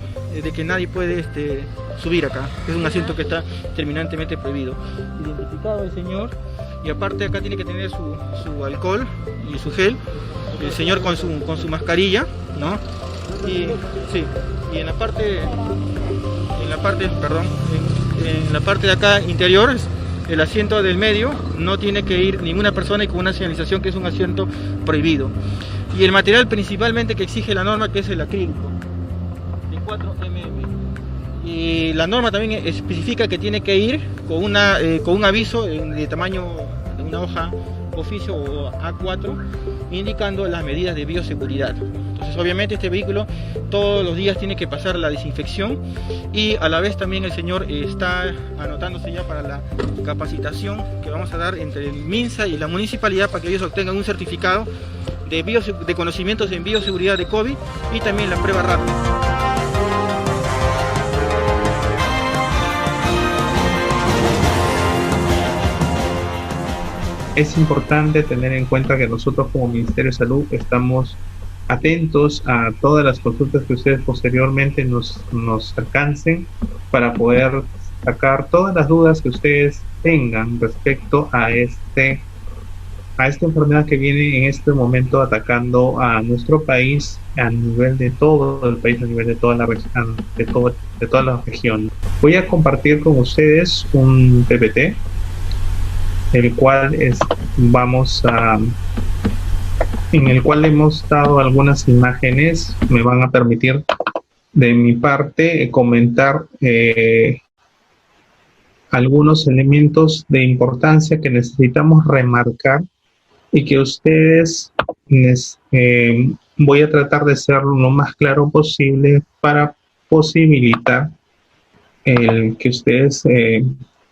certificado de que nadie puede subir acá. Es un asiento que está terminantemente prohibido. Identificado el señor, y aparte acá tiene que tener su alcohol y su gel, el señor con su mascarilla, ¿no? Y sí, y en la parte de acá interior, el asiento del medio, no tiene que ir ninguna persona, y con una señalización que es un asiento prohibido. Y el material principalmente que exige la norma, que es el acrílico de 4 mm. Y la norma también especifica que tiene que ir con un aviso de tamaño de una hoja oficio o A4, indicando las medidas de bioseguridad. Entonces, obviamente, este vehículo todos los días tiene que pasar la desinfección, y a la vez también el señor está anotándose ya para la capacitación que vamos a dar entre el MINSA y la municipalidad, para que ellos obtengan un certificado de conocimientos en bioseguridad de COVID, y también la prueba rápida. Es importante tener en cuenta que nosotros como Ministerio de Salud estamos atentos a todas las consultas que ustedes posteriormente nos alcancen, para poder sacar todas las dudas que ustedes tengan respecto a esta enfermedad que viene en este momento atacando a nuestro país a nivel de todo el país, a nivel de toda la región, de toda la región. Voy a compartir con ustedes un PPT, el cual en el cual hemos dado algunas imágenes. Me van a permitir de mi parte comentar algunos elementos de importancia que necesitamos remarcar, y que ustedes voy a tratar de ser lo más claro posible para posibilitar el que ustedes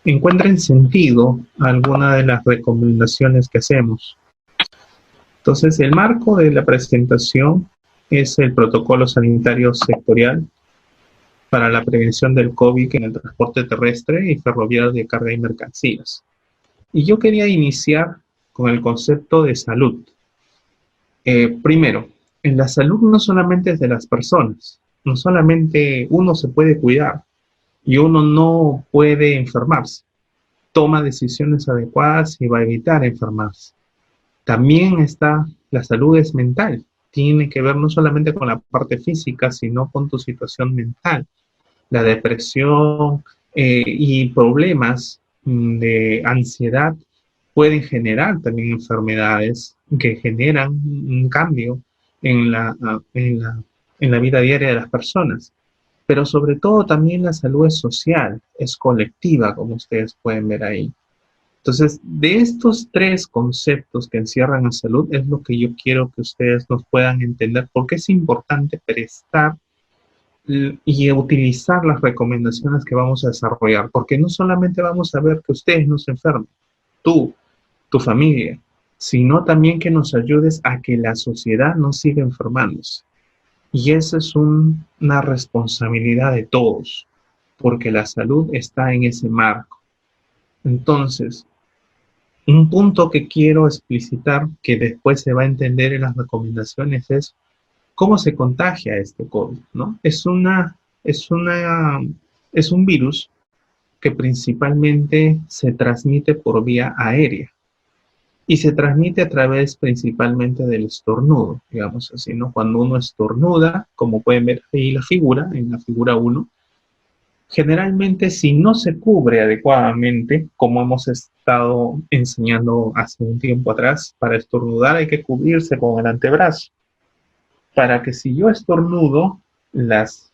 encuentren sentido a alguna de las recomendaciones que hacemos. Entonces, el marco de la presentación es el protocolo sanitario sectorial para la prevención del COVID en el transporte terrestre y ferroviario de carga y mercancías. Y yo quería iniciar con el concepto de salud. Primero, en la salud no solamente es de las personas, no solamente uno se puede cuidar y uno no puede enfermarse, toma decisiones adecuadas y va a evitar enfermarse. También está, la salud es mental, tiene que ver no solamente con la parte física, sino con tu situación mental. La depresión y problemas de ansiedad pueden generar también enfermedades que generan un cambio en la vida diaria de las personas. Pero sobre todo también la salud es social, es colectiva, como ustedes pueden ver ahí. Entonces, de estos tres conceptos que encierran la salud es lo que yo quiero que ustedes nos puedan entender, porque es importante prestar y utilizar las recomendaciones que vamos a desarrollar, porque no solamente vamos a ver que ustedes no se enfermen, tú, tu familia, sino también que nos ayudes a que la sociedad no siga enfermándose. Y esa es una responsabilidad de todos, porque la salud está en ese marco. Entonces, un punto que quiero explicitar, que después se va a entender en las recomendaciones, es cómo se contagia este COVID, ¿no? Es un virus que principalmente se transmite por vía aérea y se transmite a través principalmente del estornudo, digamos así, ¿no? Cuando uno estornuda, como pueden ver ahí en la figura 1, generalmente si no se cubre adecuadamente, como hemos estado enseñando hace un tiempo atrás, para estornudar hay que cubrirse con el antebrazo, para que si yo estornudo, las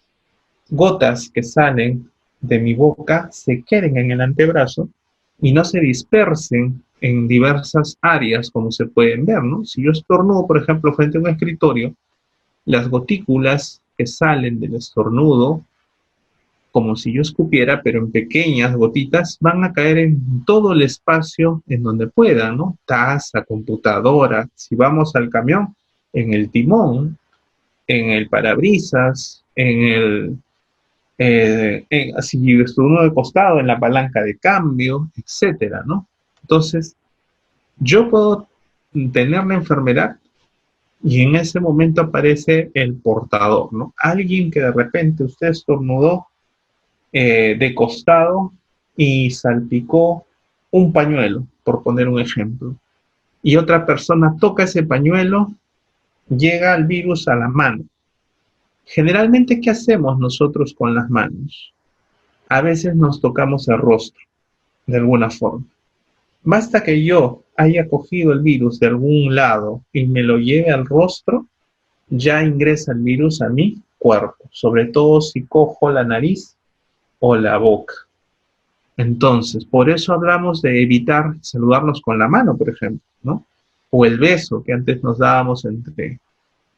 gotas que salen de mi boca se queden en el antebrazo y no se dispersen en diversas áreas, como se pueden ver, ¿no? Si yo estornudo, por ejemplo, frente a un escritorio, las gotículas que salen del estornudo, como si yo escupiera, pero en pequeñas gotitas, van a caer en todo el espacio en donde pueda, ¿no? Taza, computadora, si vamos al camión, en el timón, en el parabrisas, si estornudo de costado, en la palanca de cambio, etcétera, ¿no? Entonces, yo puedo tener la enfermedad Y en ese momento aparece el portador, ¿no? Alguien que de repente usted estornudó de costado y salpicó un pañuelo, por poner un ejemplo. Y otra persona toca ese pañuelo, llega el virus a la mano. Generalmente, ¿qué hacemos nosotros con las manos? A veces nos tocamos el rostro, de alguna forma. Basta que yo haya cogido el virus de algún lado y me lo lleve al rostro, ya ingresa el virus a mi cuerpo, sobre todo si cojo la nariz o la boca. Entonces, por eso hablamos de evitar saludarnos con la mano, por ejemplo, ¿no? O el beso que antes nos dábamos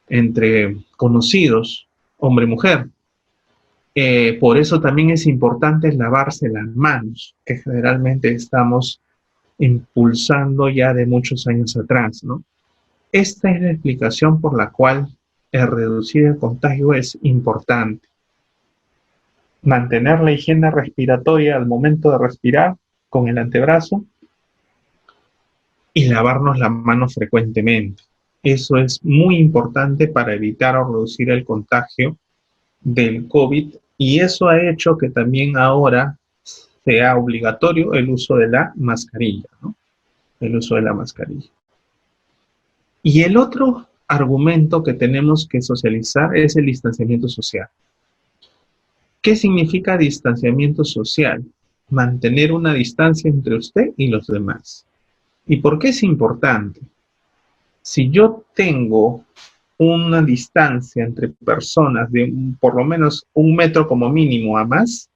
entre conocidos, hombre y mujer. Por eso también es importante lavarse las manos, que generalmente estamos impulsando ya de muchos años atrás, ¿no? Esta es la explicación por la cual el reducir el contagio es importante. Mantener la higiene respiratoria al momento de respirar con el antebrazo y lavarnos las manos frecuentemente. Eso es muy importante para evitar o reducir el contagio del COVID, y eso ha hecho que también ahora sea obligatorio el uso de la mascarilla, ¿no? El uso de la mascarilla. Y el otro argumento que tenemos que socializar es el distanciamiento social. ¿Qué significa distanciamiento social? Mantener una distancia entre usted y los demás. ¿Y por qué es importante? Si yo tengo una distancia entre personas de por lo menos 1 metro como mínimo a más,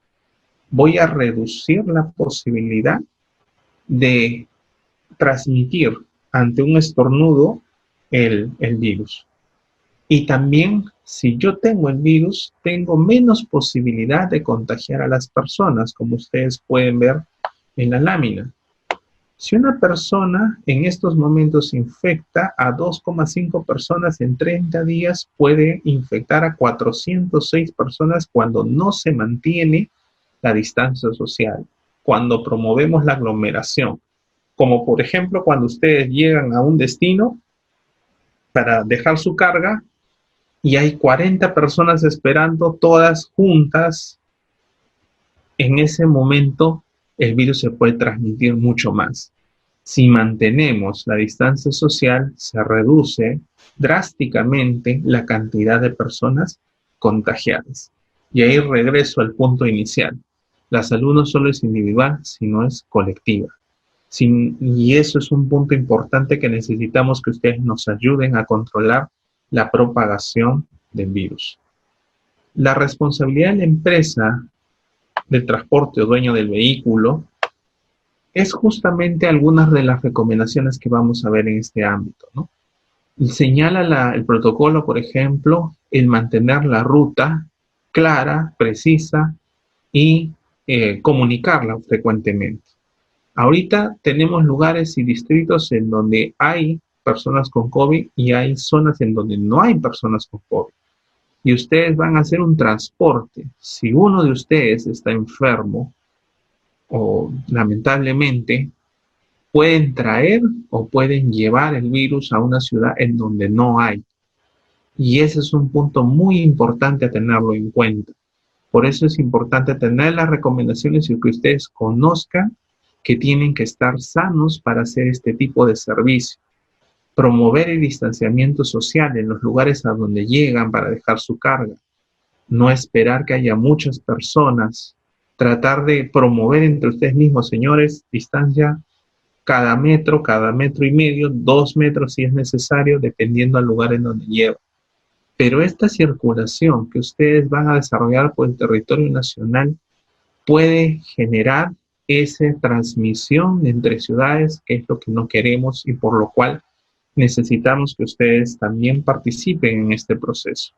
voy a reducir la posibilidad de transmitir ante un estornudo el virus. Y también, si yo tengo el virus, tengo menos posibilidad de contagiar a las personas, como ustedes pueden ver en la lámina. Si una persona en estos momentos infecta a 2,5 personas en 30 días, puede infectar a 406 personas cuando no se mantiene la distancia social, cuando promovemos la aglomeración. Como por ejemplo cuando ustedes llegan a un destino para dejar su carga y hay 40 personas esperando todas juntas. En ese momento el virus se puede transmitir mucho más. Si mantenemos la distancia social, se reduce drásticamente la cantidad de personas contagiadas. Y ahí regreso al punto inicial. La salud no solo es individual, sino es colectiva. Y eso es un punto importante que necesitamos que ustedes nos ayuden a controlar la propagación del virus. La responsabilidad de la empresa del transporte o dueño del vehículo es justamente algunas de las recomendaciones que vamos a ver en este ámbito, ¿no? Señala el protocolo, por ejemplo, el mantener la ruta clara, precisa y comunicarla frecuentemente. Ahorita tenemos lugares y distritos en donde hay personas con COVID y hay zonas en donde no hay personas con COVID. Y ustedes van a hacer un transporte. Si uno de ustedes está enfermo o lamentablemente pueden traer o pueden llevar el virus a una ciudad en donde no hay. Y ese es un punto muy importante a tenerlo en cuenta. Por eso es importante tener las recomendaciones y que ustedes conozcan que tienen que estar sanos para hacer este tipo de servicio. Promover el distanciamiento social en los lugares a donde llegan para dejar su carga. No esperar que haya muchas personas. Tratar de promover entre ustedes mismos, señores, distancia cada metro y medio, 2 metros si es necesario, dependiendo del lugar en donde llevan. Pero esta circulación que ustedes van a desarrollar por el territorio nacional puede generar esa transmisión entre ciudades, que es lo que no queremos y por lo cual necesitamos que ustedes también participen en este proceso.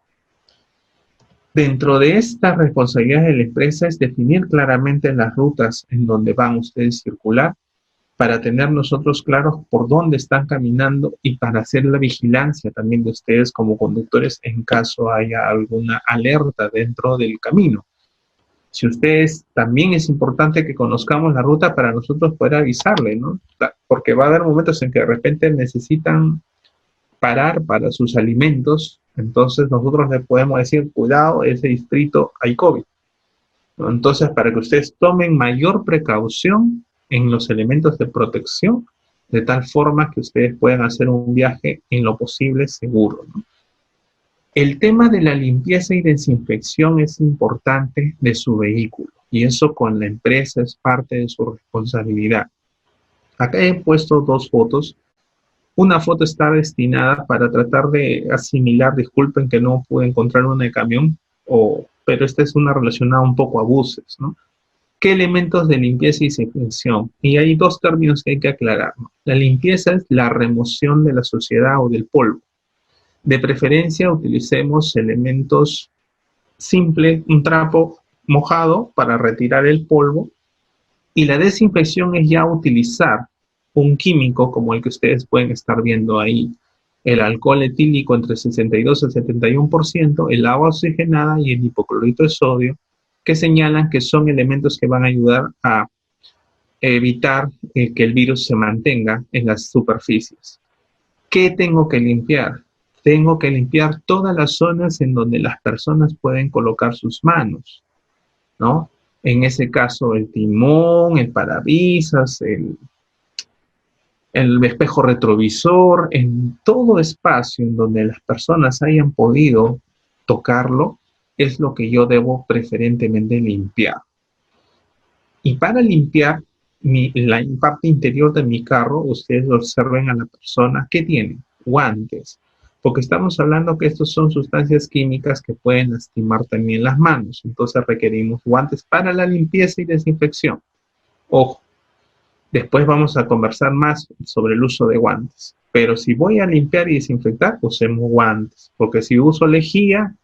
Dentro de esta responsabilidad de la empresa es definir claramente las rutas en donde van ustedes a circular para tener nosotros claros por dónde están caminando y para hacer la vigilancia también de ustedes como conductores en caso haya alguna alerta dentro del camino. Si ustedes, también es importante que conozcamos la ruta para nosotros poder avisarle, ¿no? Porque va a haber momentos en que de repente necesitan parar para sus alimentos, entonces nosotros le podemos decir, cuidado, ese distrito hay COVID, ¿no? Entonces, para que ustedes tomen mayor precaución en los elementos de protección, de tal forma que ustedes puedan hacer un viaje en lo posible seguro, ¿no? El tema de la limpieza y desinfección es importante de su vehículo, y eso con la empresa es parte de su responsabilidad. Acá he puesto dos fotos. Una foto está destinada para tratar de asimilar, disculpen que no pude encontrar una de camión, pero esta es una relacionada un poco a buses, ¿no? ¿Qué elementos de limpieza y desinfección? Y hay dos términos que hay que aclarar, ¿no? La limpieza es la remoción de la suciedad o del polvo. De preferencia utilicemos elementos simples, un trapo mojado para retirar el polvo, y la desinfección es ya utilizar un químico como el que ustedes pueden estar viendo ahí, el alcohol etílico entre 62 y 71%, el agua oxigenada y el hipoclorito de sodio, que señalan que son elementos que van a ayudar a evitar que el virus se mantenga en las superficies. ¿Qué tengo que limpiar? Tengo que limpiar todas las zonas en donde las personas pueden colocar sus manos, ¿no? En ese caso, el timón, el parabrisas, el espejo retrovisor, en todo espacio en donde las personas hayan podido tocarlo, es lo que yo debo preferentemente limpiar. Y para limpiar la parte interior de mi carro, ustedes observen a la persona que tiene guantes, porque estamos hablando que estos son sustancias químicas que pueden lastimar también las manos, entonces requerimos guantes para la limpieza y desinfección. Ojo, después vamos a conversar más sobre el uso de guantes, pero si voy a limpiar y desinfectar, usemos guantes, porque si uso lejía,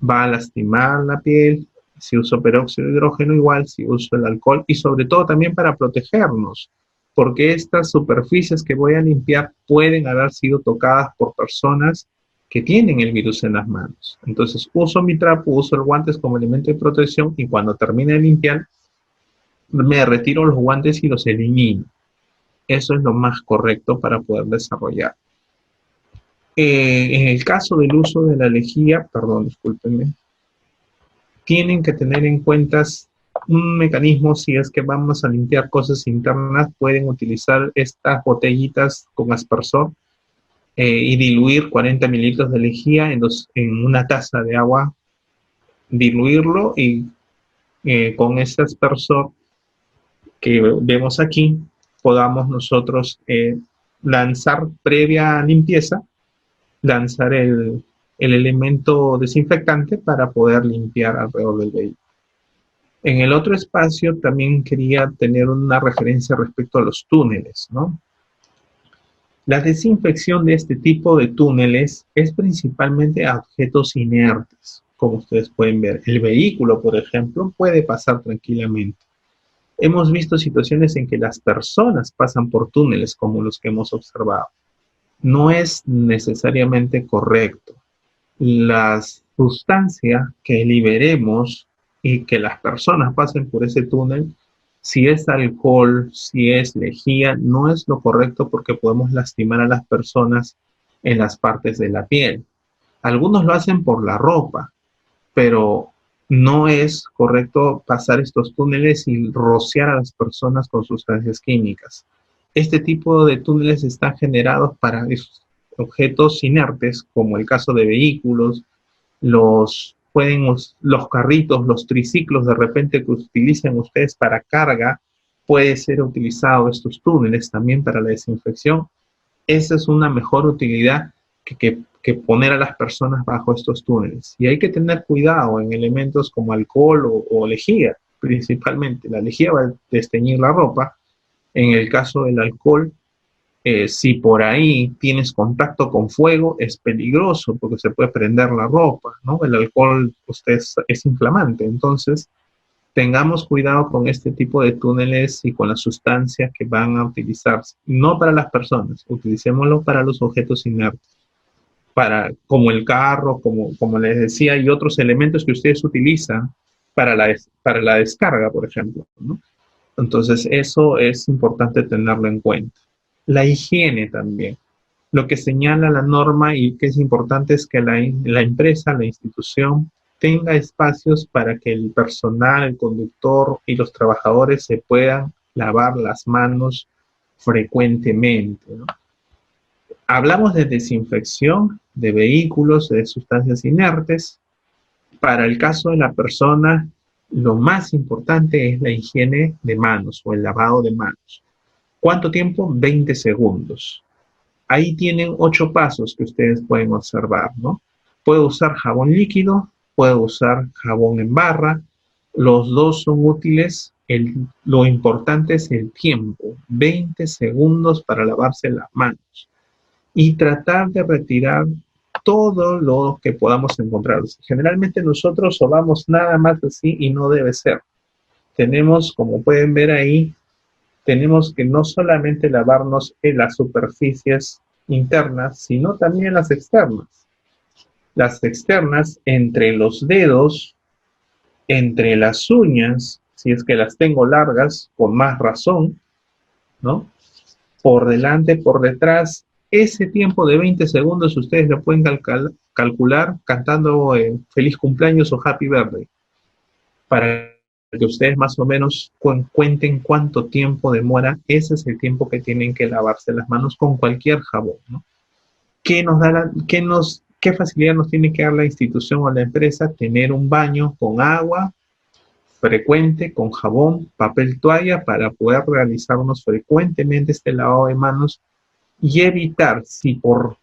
va a lastimar la piel. Si uso peróxido de hidrógeno, igual, si uso el alcohol, y sobre todo también para protegernos, porque estas superficies que voy a limpiar pueden haber sido tocadas por personas que tienen el virus en las manos. Entonces uso mi trapo, uso el guantes como elemento de protección, y cuando termine de limpiar, me retiro los guantes y los elimino. Eso es lo más correcto para poder desarrollar. En el caso del uso de la lejía, perdón, discúlpenme, tienen que tener en cuenta un mecanismo. Si es que vamos a limpiar cosas internas, pueden utilizar estas botellitas con aspersor y diluir 40 mililitros de lejía en una taza de agua, diluirlo, y con ese aspersor que vemos aquí, podamos nosotros lanzar, previa limpieza, lanzar el elemento desinfectante para poder limpiar alrededor del vehículo. En el otro espacio también quería tener una referencia respecto a los túneles, ¿no? La desinfección de este tipo de túneles es principalmente a objetos inertes, como ustedes pueden ver. El vehículo, por ejemplo, puede pasar tranquilamente. Hemos visto situaciones en que las personas pasan por túneles como los que hemos observado. No es necesariamente correcto. La sustancia que liberemos y que las personas pasen por ese túnel, si es alcohol, si es lejía, no es lo correcto, porque podemos lastimar a las personas en las partes de la piel. Algunos lo hacen por la ropa, pero no es correcto pasar estos túneles y rociar a las personas con sustancias químicas. Este tipo de túneles están generados para objetos inertes, como el caso de vehículos, los carritos, los triciclos de repente que utilicen ustedes para carga, puede ser utilizado estos túneles también para la desinfección. Esa es una mejor utilidad que poner a las personas bajo estos túneles. Y hay que tener cuidado en elementos como alcohol o lejía, principalmente. La lejía va a desteñir la ropa. En el caso del alcohol, si por ahí tienes contacto con fuego, es peligroso porque se puede prender la ropa, ¿no? El alcohol es inflamante, entonces tengamos cuidado con este tipo de túneles y con las sustancias que van a utilizarse. No para las personas, utilicémoslo para los objetos inertes, como el carro, como les decía, y otros elementos que ustedes utilizan para la descarga, por ejemplo, ¿no? Entonces eso es importante tenerlo en cuenta. La higiene también. Lo que señala la norma y que es importante es que la empresa, la institución, tenga espacios para que el personal, el conductor y los trabajadores se puedan lavar las manos frecuentemente, ¿no? Hablamos de desinfección de vehículos, de sustancias inertes. Para el caso de la persona, lo más importante es la higiene de manos o el lavado de manos. ¿Cuánto tiempo? 20 segundos. Ahí tienen 8 pasos que ustedes pueden observar, ¿no? Puedo usar jabón líquido, puedo usar jabón en barra. Los dos son útiles. Lo importante es el tiempo, 20 segundos para lavarse las manos. Y tratar de retirar todo lo que podamos encontrar. Generalmente nosotros sobamos nada más así y no debe ser. Tenemos, como pueden ver ahí, tenemos que no solamente lavarnos en las superficies internas, sino también las externas. Las externas entre los dedos, entre las uñas, si es que las tengo largas, con más razón, ¿no? Por delante, por detrás. Ese tiempo de 20 segundos ustedes lo pueden calcular cantando feliz cumpleaños o happy birthday, para que ustedes más o menos cuenten cuánto tiempo demora. Ese es el tiempo que tienen que lavarse las manos con cualquier jabón, ¿no? ¿Qué facilidad nos tiene que dar la institución o la empresa? Tener un baño con agua frecuente, con jabón, papel toalla, para poder realizarnos frecuentemente este lavado de manos y evitar, si por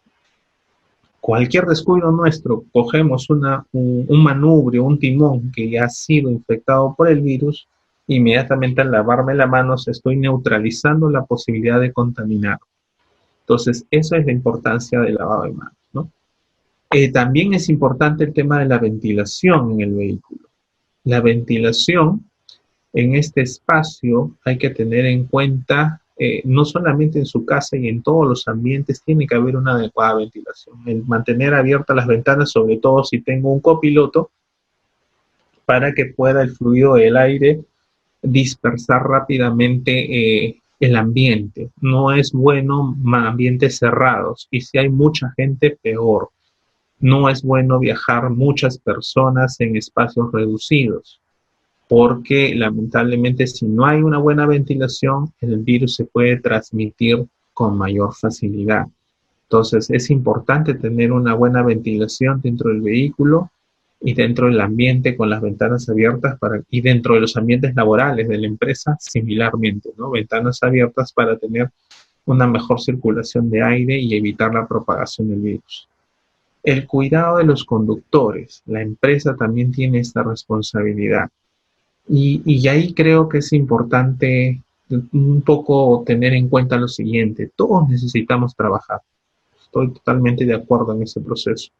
cualquier descuido nuestro cogemos un manubrio, un timón que ya ha sido infectado por el virus, inmediatamente al lavarme las manos estoy neutralizando la posibilidad de contaminar. Entonces, eso es la importancia del lavado de manos, ¿no? También es importante el tema de la ventilación en el vehículo. La ventilación en este espacio hay que tener en cuenta, no solamente en su casa y en todos los ambientes, tiene que haber una adecuada ventilación. El mantener abiertas las ventanas, sobre todo si tengo un copiloto, para que pueda el fluido del aire dispersar rápidamente el ambiente. No es bueno ambientes cerrados, y si hay mucha gente, peor. No es bueno viajar muchas personas en espacios reducidos, porque lamentablemente si no hay una buena ventilación, el virus se puede transmitir con mayor facilidad. Entonces es importante tener una buena ventilación dentro del vehículo y dentro del ambiente con las ventanas abiertas y dentro de los ambientes laborales de la empresa similarmente, ¿no? Ventanas abiertas para tener una mejor circulación de aire y evitar la propagación del virus. El cuidado de los conductores. La empresa también tiene esta responsabilidad. Y ahí creo que es importante un poco tener en cuenta lo siguiente. Todos necesitamos trabajar. Estoy totalmente de acuerdo en ese proceso.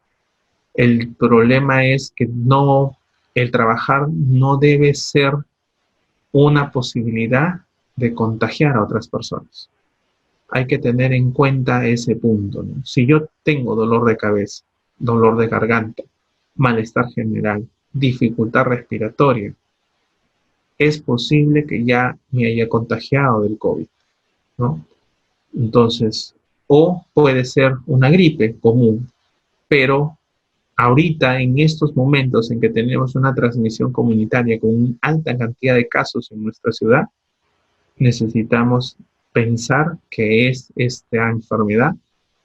El problema es que el trabajar no debe ser una posibilidad de contagiar a otras personas. Hay que tener en cuenta ese punto, ¿no? Si yo tengo dolor de cabeza, dolor de garganta, malestar general, dificultad respiratoria, es posible que ya me haya contagiado del COVID, ¿no? Entonces, o puede ser una gripe común, pero ahorita, en estos momentos en que tenemos una transmisión comunitaria con una alta cantidad de casos en nuestra ciudad, necesitamos pensar que es esta enfermedad,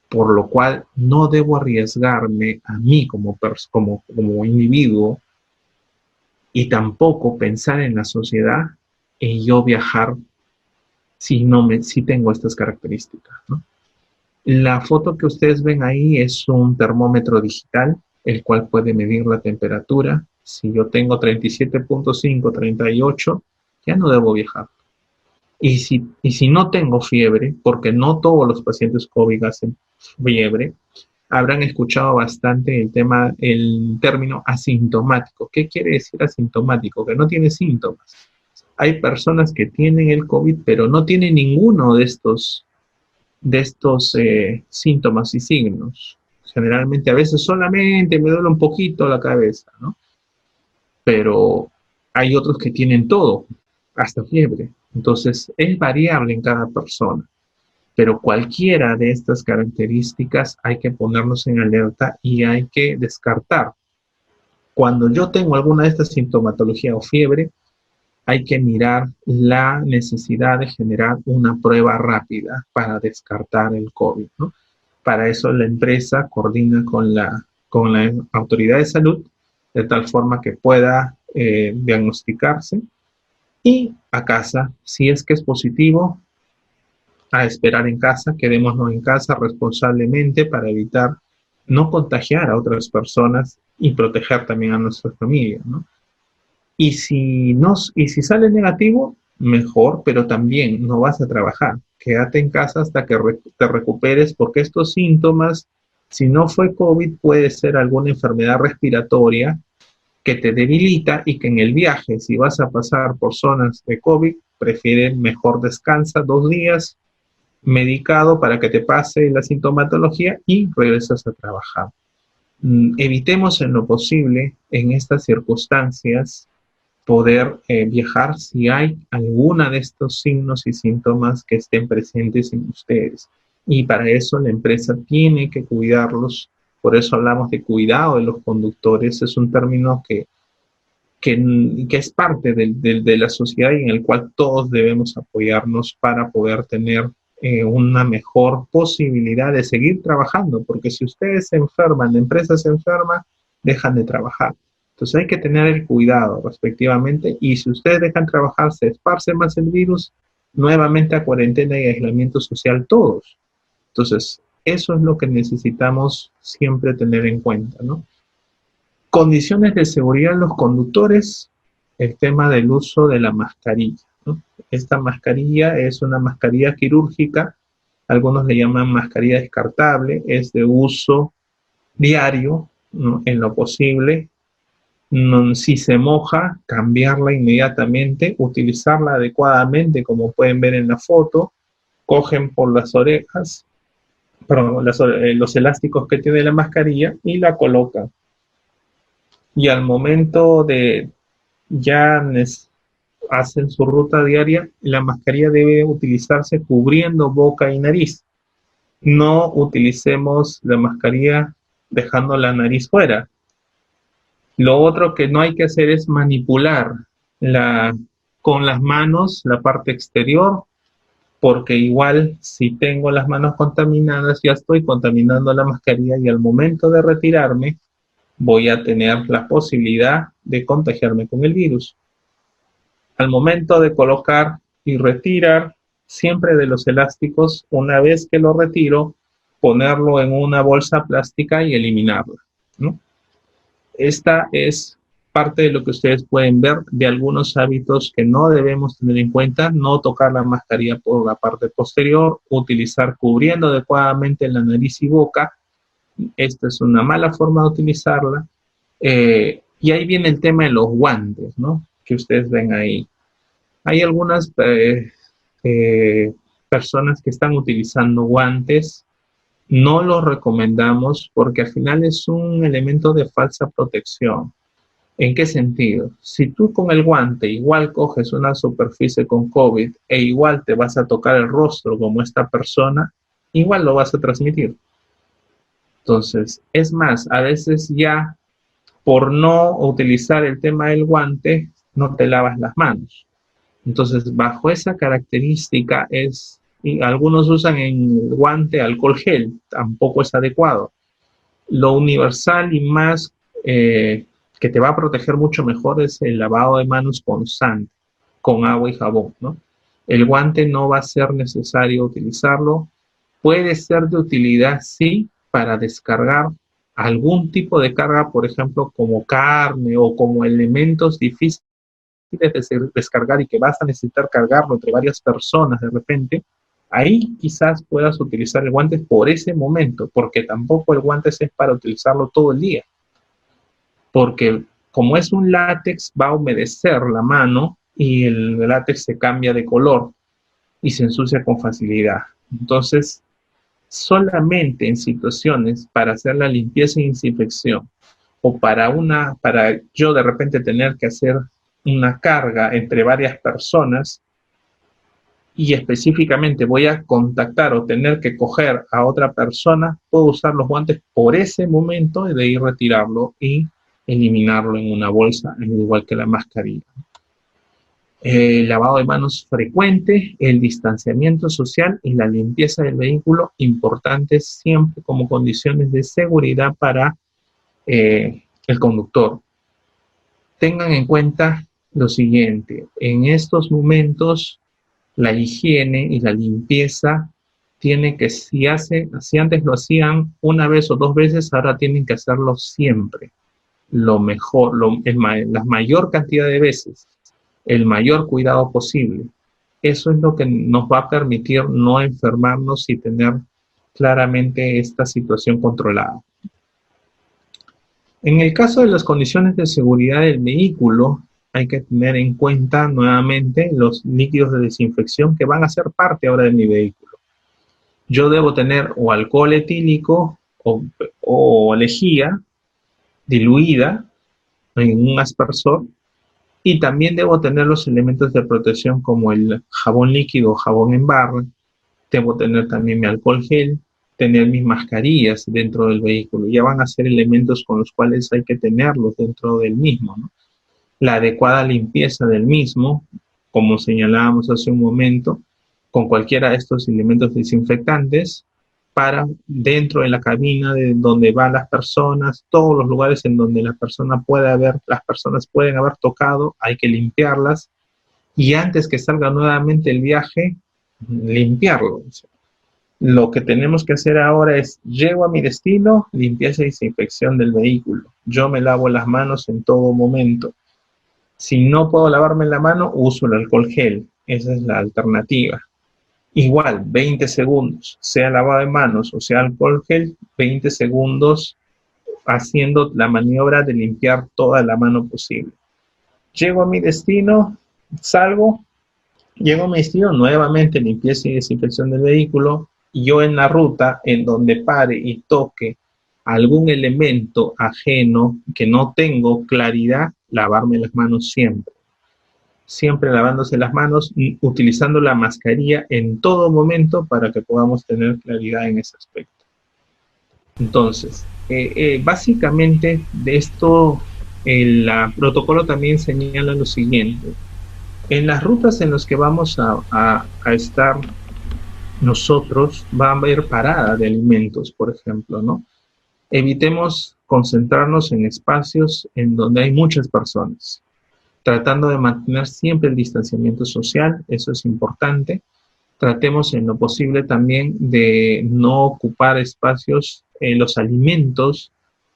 por lo cual no debo arriesgarme a mí como individuo, y tampoco pensar en la sociedad y yo viajar si tengo estas características, ¿no? La foto que ustedes ven ahí es un termómetro digital, el cual puede medir la temperatura. Si yo tengo 37.5, 38, ya no debo viajar. Y si no tengo fiebre, porque no todos los pacientes COVID hacen fiebre, habrán escuchado bastante el término asintomático. ¿Qué quiere decir asintomático? Que no tiene síntomas. Hay personas que tienen el COVID, pero no tienen ninguno de estos síntomas y signos. Generalmente, a veces solamente me duele un poquito la cabeza, ¿no? Pero hay otros que tienen todo, hasta fiebre. Entonces, es variable en cada persona. Pero cualquiera de estas características hay que ponernos en alerta y hay que descartar. Cuando yo tengo alguna de estas sintomatologías o fiebre, hay que mirar la necesidad de generar una prueba rápida para descartar el COVID, ¿no? Para eso la empresa coordina con la autoridad de salud de tal forma que pueda diagnosticarse y a casa, si es que es positivo, a esperar en casa, quedémonos en casa responsablemente para evitar no contagiar a otras personas y proteger también a nuestra familia, ¿no? Y si sale negativo, mejor, pero también no vas a trabajar. Quédate en casa hasta que te recuperes, porque estos síntomas, si no fue COVID, puede ser alguna enfermedad respiratoria que te debilita y que en el viaje, si vas a pasar por zonas de COVID, prefiere mejor descansa 2 días medicado para que te pase la sintomatología y regresas a trabajar. Evitemos en lo posible en estas circunstancias poder viajar si hay alguna de estos signos y síntomas que estén presentes en ustedes. Y para eso la empresa tiene que cuidarlos. Por eso hablamos de cuidado de los conductores. Es un término que es parte de la sociedad y en el cual todos debemos apoyarnos para poder tener una mejor posibilidad de seguir trabajando, porque si ustedes se enferman, la empresa se enferma, dejan de trabajar. Entonces hay que tener el cuidado respectivamente y si ustedes dejan trabajar, se esparce más el virus, nuevamente a cuarentena y aislamiento social todos. Entonces eso es lo que necesitamos siempre tener en cuenta, ¿no? Condiciones de seguridad en los conductores, el tema del uso de la mascarilla, ¿no? Esta mascarilla es una mascarilla quirúrgica, algunos le llaman mascarilla descartable, es de uso diario, ¿no? En lo posible. Si se moja, cambiarla inmediatamente, utilizarla adecuadamente, como pueden ver en la foto, cogen por las orejas, perdón, los elásticos que tiene la mascarilla y la colocan. Y al momento de ya hacen su ruta diaria, la mascarilla debe utilizarse cubriendo boca y nariz. No utilicemos la mascarilla dejando la nariz fuera. Lo otro que no hay que hacer es manipular con las manos la parte exterior, porque igual si tengo las manos contaminadas, ya estoy contaminando la mascarilla y al momento de retirarme voy a tener la posibilidad de contagiarme con el virus. Al momento de colocar y retirar, siempre de los elásticos, una vez que lo retiro, ponerlo en una bolsa plástica y eliminarla, ¿no? Esta es parte de lo que ustedes pueden ver de algunos hábitos que no debemos tener en cuenta: no tocar la mascarilla por la parte posterior, utilizar cubriendo adecuadamente la nariz y boca. Esta es una mala forma de utilizarla. Y ahí viene el tema de los guantes, ¿no? Que ustedes ven ahí. Hay algunas personas que están utilizando guantes. No los recomendamos porque al final es un elemento de falsa protección. ¿En qué sentido? Si tú con el guante igual coges una superficie con COVID e igual te vas a tocar el rostro como esta persona, igual lo vas a transmitir. Entonces, es más, a veces ya por no utilizar el tema del guante, no te lavas las manos. Entonces, bajo esa característica y algunos usan en el guante alcohol gel, tampoco es adecuado. Lo universal y más que te va a proteger mucho mejor es el lavado de manos constante, con agua y jabón, ¿no? El guante no va a ser necesario utilizarlo. Puede ser de utilidad, sí, para descargar algún tipo de carga, por ejemplo, como carne o como elementos difíciles de descargar y que vas a necesitar cargarlo entre varias personas de repente. Ahí quizás puedas utilizar el guante por ese momento, porque tampoco el guante es para utilizarlo todo el día. Porque como es un látex, va a humedecer la mano y el látex se cambia de color y se ensucia con facilidad. Entonces, solamente en situaciones para hacer la limpieza y desinfección o para yo de repente tener que hacer una carga entre varias personas, y específicamente voy a contactar o tener que coger a otra persona, puedo usar los guantes por ese momento y de ahí retirarlo y eliminarlo en una bolsa, al igual que la mascarilla. El lavado de manos frecuente, el distanciamiento social y la limpieza del vehículo, importantes siempre como condiciones de seguridad para el conductor. Tengan en cuenta lo siguiente, en estos momentos la higiene y la limpieza tiene que, si antes lo hacían una vez o dos veces, ahora tienen que hacerlo siempre. Lo mejor, la mayor cantidad de veces, el mayor cuidado posible. Eso es lo que nos va a permitir no enfermarnos y tener claramente esta situación controlada. En el caso de las condiciones de seguridad del vehículo, hay que tener en cuenta nuevamente los líquidos de desinfección que van a ser parte ahora de mi vehículo. Yo debo tener o alcohol etílico o lejía diluida en un aspersor, y también debo tener los elementos de protección como el jabón líquido o jabón en barra. Debo tener también mi alcohol gel, tener mis mascarillas dentro del vehículo. Ya van a ser elementos con los cuales hay que tenerlos dentro del mismo, ¿no? La adecuada limpieza del mismo, como señalábamos hace un momento, con cualquiera de estos elementos desinfectantes, para dentro de la cabina de donde van las personas, todos los lugares en donde las personas pueden haber tocado, hay que limpiarlas, y antes que salga nuevamente el viaje, limpiarlo. Lo que tenemos que hacer ahora es, llego a mi destino, limpieza y desinfección del vehículo. Yo me lavo las manos en todo momento. Si no puedo lavarme la mano, uso el alcohol gel. Esa es la alternativa. Igual, 20 segundos, sea lavado de manos o sea alcohol gel, 20 segundos haciendo la maniobra de limpiar toda la mano posible. Llego a mi destino, llego a mi destino, nuevamente limpieza y desinfección del vehículo. Yo en la ruta, en donde pare y toque algún elemento ajeno que no tengo claridad, lavarme las manos siempre. Siempre lavándose las manos, utilizando la mascarilla en todo momento para que podamos tener claridad en ese aspecto. Entonces, básicamente de esto, el protocolo también señala lo siguiente. En las rutas en las que vamos a estar nosotros, va a haber parada de alimentos, por ejemplo, ¿no? Evitemos concentrarnos en espacios en donde hay muchas personas, tratando de mantener siempre el distanciamiento social, eso es importante. Tratemos en lo posible también de no ocupar espacios en los alimentos.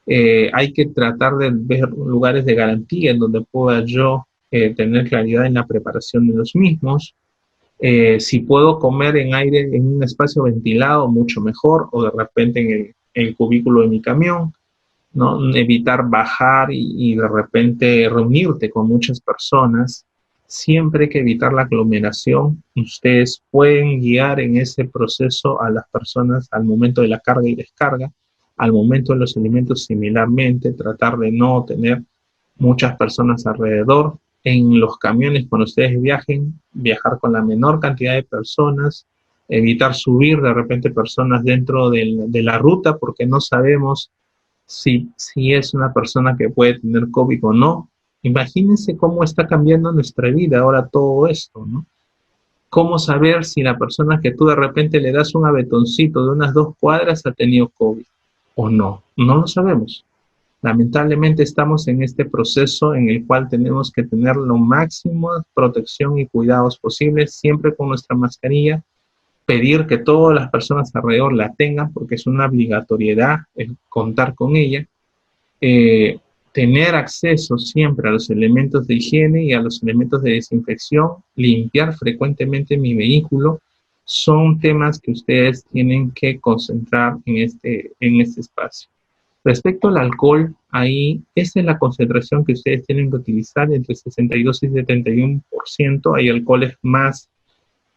Hay que tratar de ver lugares de garantía en donde pueda yo tener claridad en la preparación de los mismos. Si puedo comer en aire, en un espacio ventilado, mucho mejor, o de repente en el cubículo de mi camión, ¿no? Evitar bajar y de repente reunirte con muchas personas. Siempre hay que evitar la aglomeración. Ustedes pueden guiar en ese proceso a las personas al momento de la carga y descarga, al momento de los alimentos similarmente, tratar de no tener muchas personas alrededor. En los camiones, cuando ustedes viajar con la menor cantidad de personas, evitar subir de repente personas dentro de la ruta, porque no sabemos si es una persona que puede tener COVID o no. Imagínense cómo está cambiando nuestra vida ahora todo esto, ¿no? ¿Cómo saber si la persona que tú de repente le das un avetoncito de unas 2 cuadras ha tenido COVID o no? No lo sabemos. Lamentablemente estamos en este proceso en el cual tenemos que tener lo máximo de protección y cuidados posibles, siempre con nuestra mascarilla, pedir que todas las personas alrededor la tengan porque es una obligatoriedad contar con ella, tener acceso siempre a los elementos de higiene y a los elementos de desinfección, limpiar frecuentemente mi vehículo, son temas que ustedes tienen que concentrar en este espacio. Respecto al alcohol, ahí esa es la concentración que ustedes tienen que utilizar, entre 62 y 71%. Hay alcoholes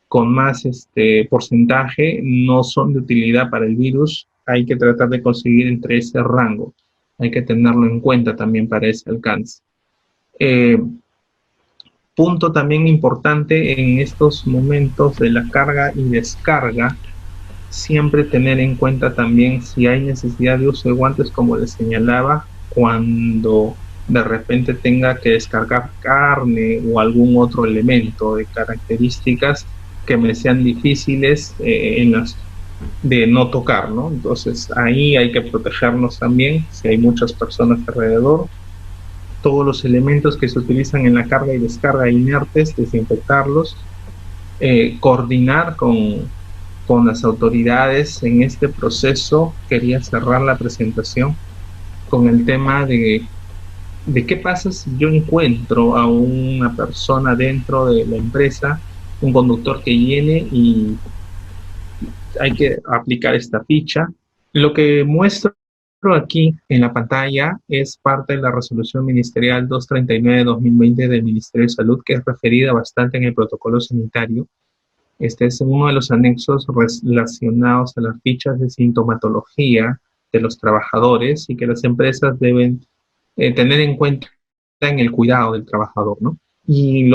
con más porcentaje, no son de utilidad para el virus. Hay que tratar de conseguir entre ese rango. Hay que tenerlo en cuenta también para ese alcance. Punto también importante en estos momentos de la carga y descarga, siempre tener en cuenta también si hay necesidad de uso de guantes, como les señalaba, cuando de repente tenga que descargar carne o algún otro elemento de características que me sean difíciles en las de no tocar, ¿no? Entonces ahí hay que protegernos también, si hay muchas personas alrededor, todos los elementos que se utilizan en la carga y descarga inertes, desinfectarlos, coordinar con las autoridades en este proceso. Quería cerrar la presentación con el tema de qué pasa si yo encuentro a una persona dentro de la empresa, un conductor que viene y hay que aplicar esta ficha. Lo que muestro aquí en la pantalla es parte de la resolución ministerial 239-2020 del Ministerio de Salud, que es referida bastante en el protocolo sanitario. Este es uno de los anexos relacionados a las fichas de sintomatología de los trabajadores y que las empresas deben tener en cuenta en el cuidado del trabajador, ¿no? Y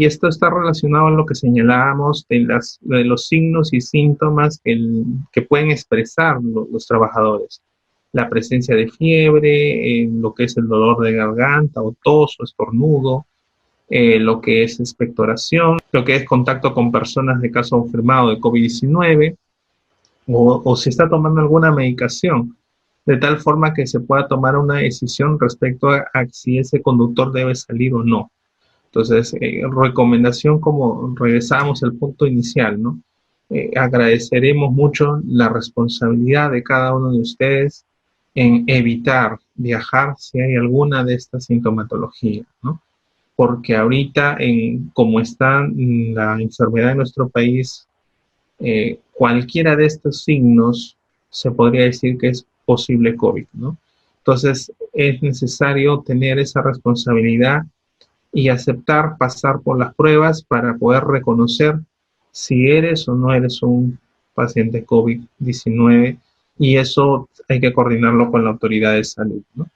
esto está relacionado a lo que señalábamos de los signos y síntomas que pueden expresar los trabajadores. La presencia de fiebre, lo que es el dolor de garganta o tos o estornudo, lo que es expectoración, lo que es contacto con personas de caso confirmado de COVID-19 o si está tomando alguna medicación, de tal forma que se pueda tomar una decisión respecto a si ese conductor debe salir o no. Entonces, recomendación, como regresamos al punto inicial, ¿no? Agradeceremos mucho la responsabilidad de cada uno de ustedes en evitar viajar si hay alguna de estas sintomatologías, ¿no? Porque ahorita, como está la enfermedad en nuestro país, cualquiera de estos signos se podría decir que es posible COVID, ¿no? Entonces, es necesario tener esa responsabilidad y aceptar pasar por las pruebas para poder reconocer si eres o no eres un paciente COVID-19, y eso hay que coordinarlo con la autoridad de salud, ¿no?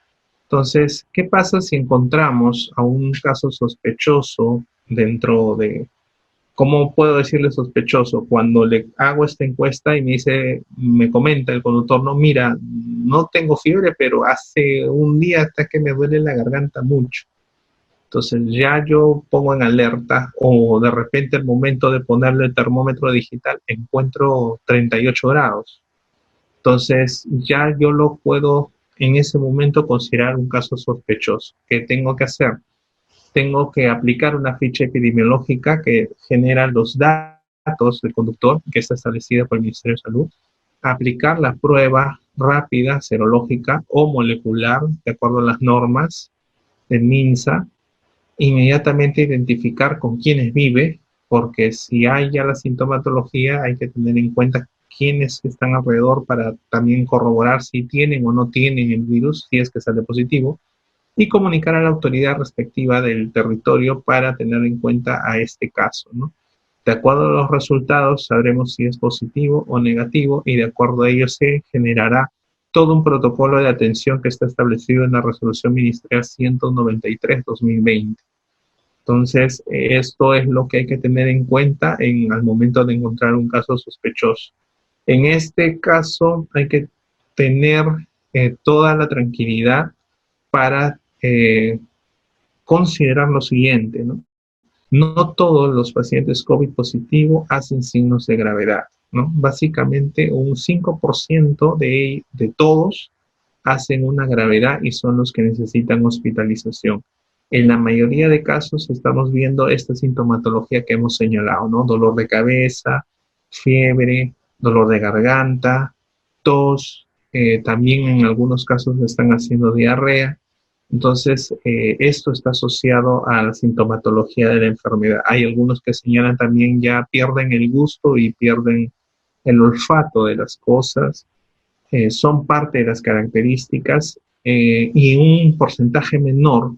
Entonces, ¿qué pasa si encontramos a un caso sospechoso dentro de... ¿Cómo puedo decirle sospechoso? Cuando le hago esta encuesta y me comenta el conductor, no, mira, no tengo fiebre, pero hace un día hasta que me duele la garganta mucho. Entonces ya yo pongo en alerta, o de repente al momento de ponerle el termómetro digital encuentro 38 grados. Entonces ya yo lo puedo en ese momento considerar un caso sospechoso. ¿Qué tengo que hacer? Tengo que aplicar una ficha epidemiológica que genera los datos del conductor, que está establecida por el Ministerio de Salud, aplicar la prueba rápida, serológica o molecular, de acuerdo a las normas del MINSA, inmediatamente identificar con quiénes vive, porque si hay ya la sintomatología hay que tener en cuenta quiénes están alrededor para también corroborar si tienen o no tienen el virus, si es que sale positivo, y comunicar a la autoridad respectiva del territorio para tener en cuenta a este caso, ¿no? De acuerdo a los resultados sabremos si es positivo o negativo, y de acuerdo a ello se generará todo un protocolo de atención que está establecido en la resolución ministerial 193-2020. Entonces, esto es lo que hay que tener en cuenta al momento de encontrar un caso sospechoso. En este caso hay que tener toda la tranquilidad para considerar lo siguiente, ¿no? No todos los pacientes COVID positivo hacen signos de gravedad, ¿no? Básicamente un 5% de todos hacen una gravedad y son los que necesitan hospitalización. En la mayoría de casos estamos viendo esta sintomatología que hemos señalado, ¿no? Dolor de cabeza, fiebre, dolor de garganta, tos, también en algunos casos están haciendo diarrea. Entonces, esto está asociado a la sintomatología de la enfermedad. Hay algunos que señalan también ya pierden el gusto y pierden el olfato de las cosas. Son parte de las características, y un porcentaje menor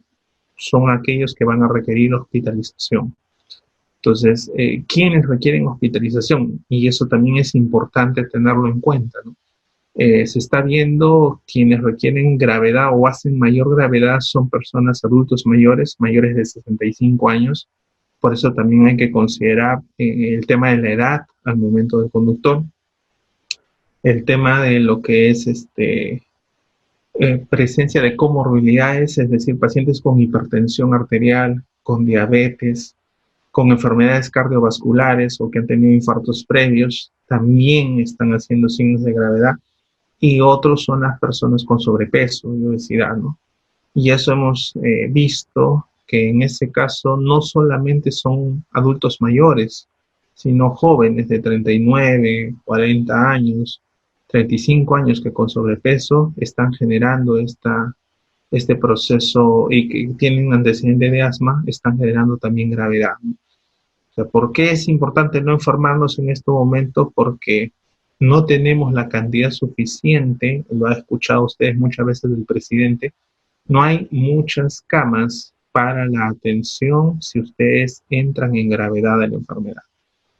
son aquellos que van a requerir hospitalización. Entonces, ¿quiénes requieren hospitalización? Y eso también es importante tenerlo en cuenta, ¿no? Se está viendo quienes requieren gravedad o hacen mayor gravedad son personas adultos mayores, mayores de 65 años. Por eso también hay que considerar el tema de la edad al momento del conductor, el tema de lo que es presencia de comorbilidades, es decir, pacientes con hipertensión arterial, con diabetes, con enfermedades cardiovasculares o que han tenido infartos previos, también están haciendo signos de gravedad. Y otros son las personas con sobrepeso y obesidad, ¿no? Y eso hemos visto que en ese caso no solamente son adultos mayores, sino jóvenes de 39, 40 años, 35 años que con sobrepeso están generando este proceso y que tienen un antecedente de asma, están generando también gravedad, ¿no? O sea, ¿por qué es importante no enfermarnos en este momento? Porque no tenemos la cantidad suficiente, lo ha escuchado ustedes muchas veces del presidente, no hay muchas camas para la atención si ustedes entran en gravedad de la enfermedad.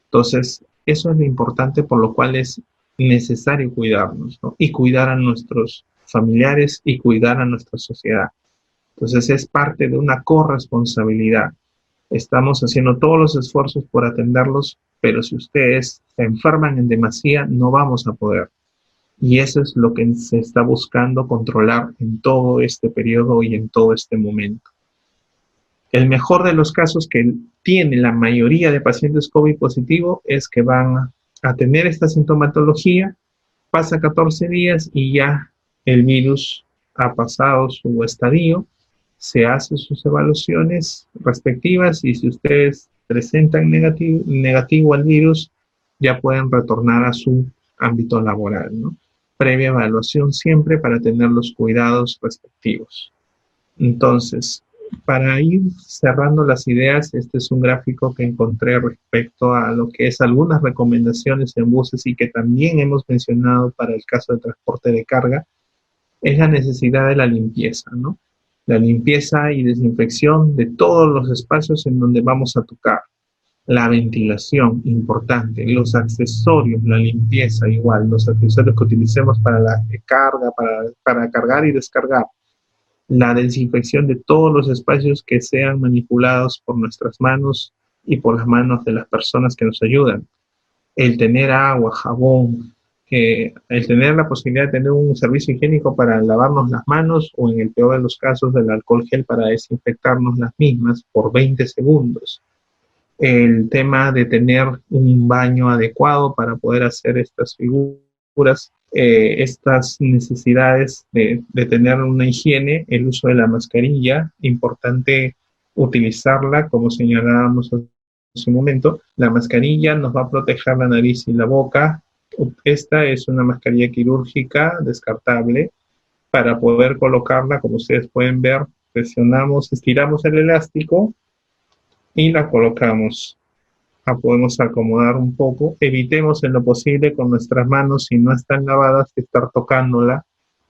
Entonces, eso es lo importante por lo cual es necesario cuidarnos, ¿no? Y cuidar a nuestros familiares y cuidar a nuestra sociedad. Entonces, es parte de una corresponsabilidad. Estamos haciendo todos los esfuerzos por atenderlos, pero si ustedes se enferman en demasía, no vamos a poder. Y eso es lo que se está buscando controlar en todo este periodo y en todo este momento. El mejor de los casos que tiene la mayoría de pacientes COVID positivo es que van a tener esta sintomatología, pasa 14 días y ya el virus ha pasado su estadio, se hacen sus evaluaciones respectivas y si ustedes presentan negativo al virus, ya pueden retornar a su ámbito laboral, ¿no? Previa evaluación siempre para tener los cuidados respectivos. Entonces, para ir cerrando las ideas, este es un gráfico que encontré respecto a lo que es algunas recomendaciones en buses y que también hemos mencionado para el caso de transporte de carga, es la necesidad de la limpieza, ¿no? La limpieza y desinfección de todos los espacios en donde vamos a tocar. La ventilación, importante. Los accesorios, la limpieza, igual. Los accesorios que utilicemos para la carga, para cargar y descargar. La desinfección de todos los espacios que sean manipulados por nuestras manos y por las manos de las personas que nos ayudan. El tener agua, jabón, el tener la posibilidad de tener un servicio higiénico para lavarnos las manos o en el peor de los casos del alcohol gel para desinfectarnos las mismas por 20 segundos. El tema de tener un baño adecuado para poder hacer estas figuras, estas necesidades de tener una higiene, el uso de la mascarilla, importante utilizarla, como señalábamos hace un momento. La mascarilla nos va a proteger la nariz y la boca. Esta es una mascarilla quirúrgica descartable. Para poder colocarla, como ustedes pueden ver, presionamos, estiramos el elástico y la colocamos. La podemos acomodar un poco. Evitemos en lo posible con nuestras manos, si no están lavadas, estar tocándola,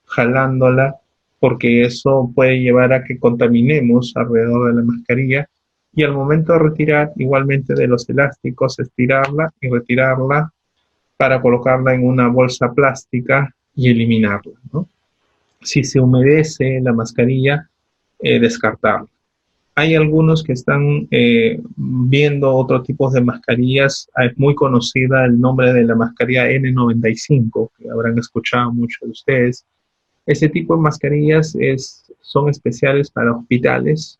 jalándola, porque eso puede llevar a que contaminemos alrededor de la mascarilla. Y al momento de retirar, igualmente de los elásticos, estirarla y retirarla para colocarla en una bolsa plástica y eliminarla, ¿no? Si se humedece la mascarilla, descartarla. Hay algunos que están viendo otro tipo de mascarillas. Es muy conocida el nombre de la mascarilla N95, que habrán escuchado muchos de ustedes. Ese tipo de mascarillas son especiales para hospitales.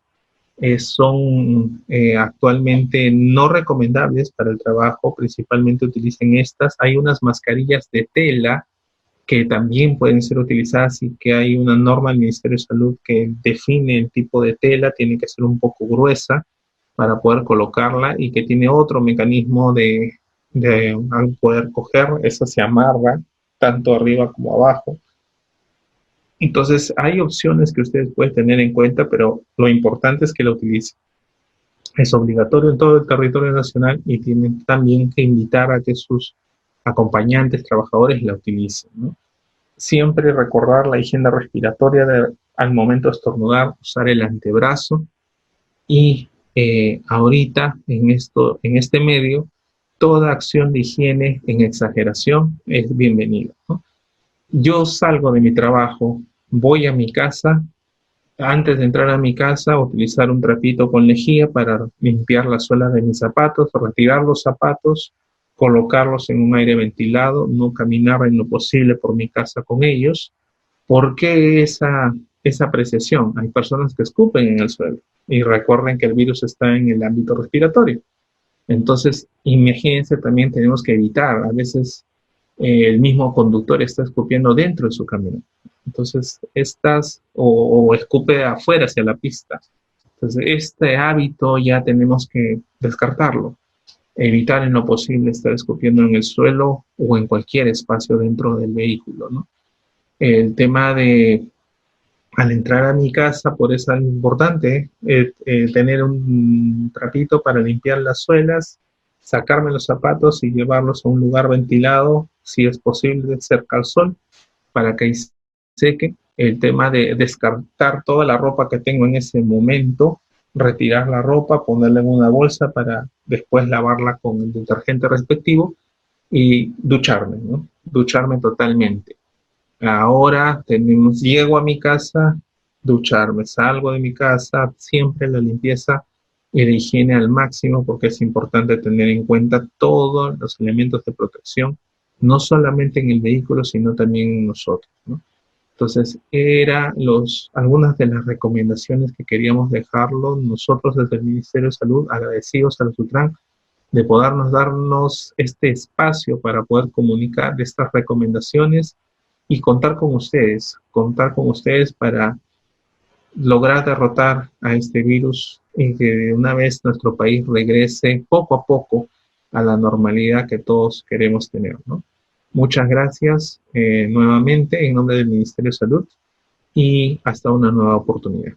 Son actualmente no recomendables para el trabajo, principalmente utilicen estas. Hay unas mascarillas de tela que también pueden ser utilizadas y que hay una norma del Ministerio de Salud que define el tipo de tela, tiene que ser un poco gruesa para poder colocarla y que tiene otro mecanismo de poder coger, esa se amarra tanto arriba como abajo. Entonces, hay opciones que ustedes pueden tener en cuenta, pero lo importante es que la utilicen. Es obligatorio en todo el territorio nacional y tienen también que invitar a que sus acompañantes, trabajadores la utilicen, ¿no? Siempre recordar la higiene respiratoria al momento de estornudar, usar el antebrazo y ahorita en este medio, toda acción de higiene en exageración es bienvenida, ¿no? yo salgo de mi trabajo, voy a mi casa, antes de entrar a mi casa, utilizar un trapito con lejía para limpiar las suelas de mis zapatos, retirar los zapatos, colocarlos en un aire ventilado, no caminar en lo posible por mi casa con ellos. ¿Por qué esa apreciación? Hay personas que escupen en el suelo y recuerden que el virus está en el ámbito respiratorio. Entonces, imagínense, también tenemos que evitar, a veces el mismo conductor está escupiendo dentro de su camión. Entonces, o escupe afuera hacia la pista. Entonces, este hábito ya tenemos que descartarlo. Evitar en lo posible estar escupiendo en el suelo o en cualquier espacio dentro del vehículo, ¿no? El tema de, al entrar a mi casa, por eso es importante tener un trapito para limpiar las suelas, sacarme los zapatos y llevarlos a un lugar ventilado, si es posible, cerca al sol, para que seque. El tema de descartar toda la ropa que tengo en ese momento, retirar la ropa, ponerla en una bolsa para después lavarla con el detergente respectivo y ducharme, ¿no? Ducharme totalmente. Ahora llego a mi casa, ducharme, salgo de mi casa, siempre la limpieza y la higiene al máximo, porque es importante tener en cuenta todos los elementos de protección, no solamente en el vehículo, sino también en nosotros, ¿no? Entonces, algunas de las recomendaciones que queríamos dejarlo nosotros desde el Ministerio de Salud, agradecidos a la Sutran de podernos darnos este espacio para poder comunicar estas recomendaciones y contar con ustedes para lograr derrotar a este virus y que de una vez nuestro país regrese poco a poco a la normalidad que todos queremos tener, ¿no? Muchas gracias nuevamente en nombre del Ministerio de Salud y hasta una nueva oportunidad.